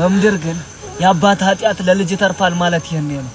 በምድር ግን ያባት ኃጢያት ለልጅ ተርፋል ማለት ይሄኔ ነው።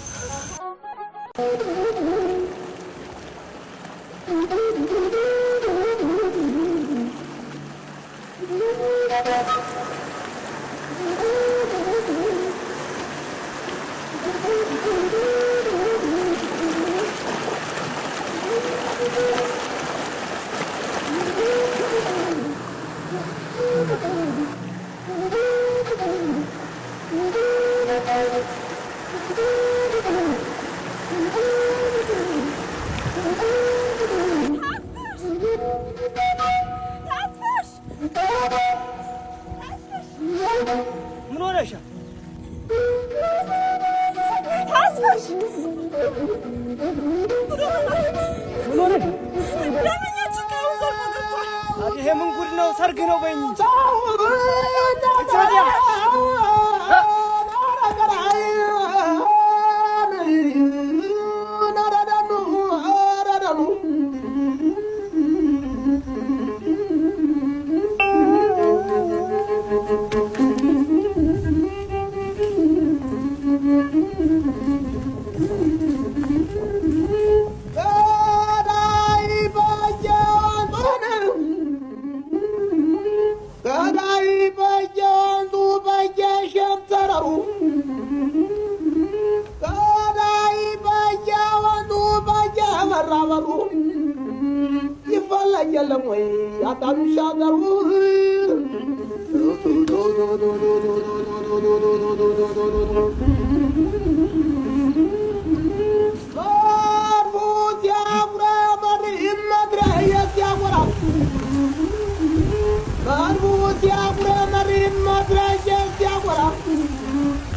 ምን ሆነሽ? ታስፈሽ ምን ሆነሽ? ለምኛችን ከውዘር ተገጥቷል። ይሄ ምን ጉድ ነው? ሰርግ ነው በይኝ እንጂ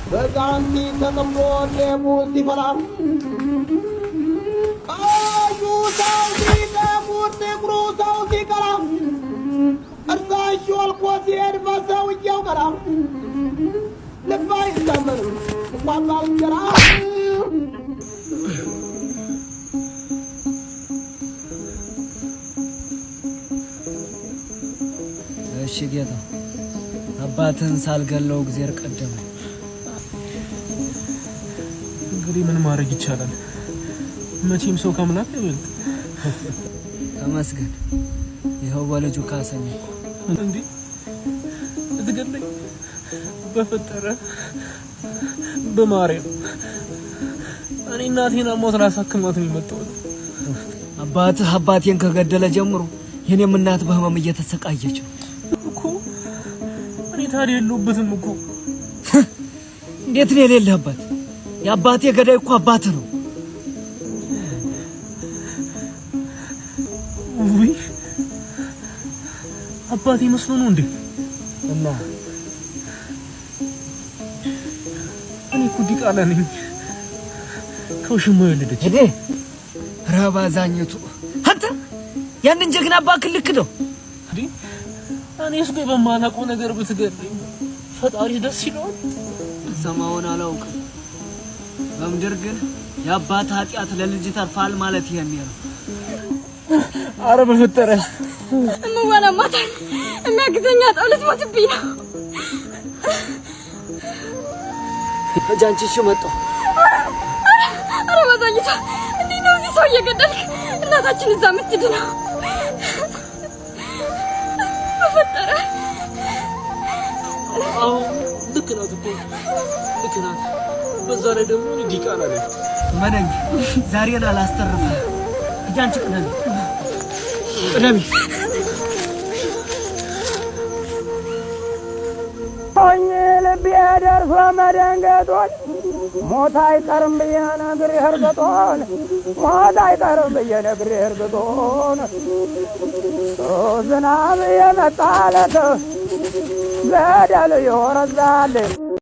Berganti ketemu demo di falam. Ayu saudi demo negro saudi kalam. Arsashul qasir basawi jauh kalam. Lepai zaman kuatal jarak. እሺ ጌታ አባትን ሳልገለው እግዚአብሔር ቀደመ። እንግዲህ ምን ማድረግ ይቻላል? መቼም ሰው ከአምላክ አይበልጥ። ተመስገን ይኸው በልጁ ካሰኝ እንዴ እትገለኝ በፈጠረ በማርያም እኔ እናቴን አሞት ላሳክማት ነው የመጣሁት። አባቴን ከገደለ ጀምሮ የኔም እናት በህመም እየተሰቃየች ነው እኮ። እኔ ታዲያ የለሁበትም እኮ። እንዴት ነው የሌለህበት? የአባቴ ገዳይ እኮ አባት ነው። ውይ አባቴ መስሎ ነው እንዴ? እና እኔ እኮ ዲቃላ ነኝ። ከውሽማ የወለደች እዴ ረባዛኝቱ አንተ ያንን ጀግና አባክህ ልክ ነው እንዴ? እኔስ ቆይ በማላውቀው ነገር ብትገድለኝ ፈጣሪ ደስ ይለዋል? ሰማውን አላውቅም። በምድር ግን ያባት ኃጢያት ለልጅ ተርፋል ማለት ይሄኔ ነው። አረ በፈጠረ እምወለማታ የሚያግዘኛ ጣውለት ሞትብኝ ነው። እጃንቺ መጣው። አረ ባዛኝታ እንዴት ነው እዚህ ሰው እየገደልክ እናታችን እዛ የምትድነው? በፈጠረ አዎ ልክ ናት እኮ ልክ ናት። በዛ ላይ ደግሞ ዲቃላ ነኝ። መነኝ ዛሬን አላስተርፈ እጃንቺ ቅደሚ ሆኜ ልቤ ደርሶ መደንገጦን ሞት አይቀርም ብዬ ነግሬህ እርግጦን ሞት አይቀርም ብዬ ነግሬህ እርግጦን ዝናብ የመጣለት ገደል ይወረዛል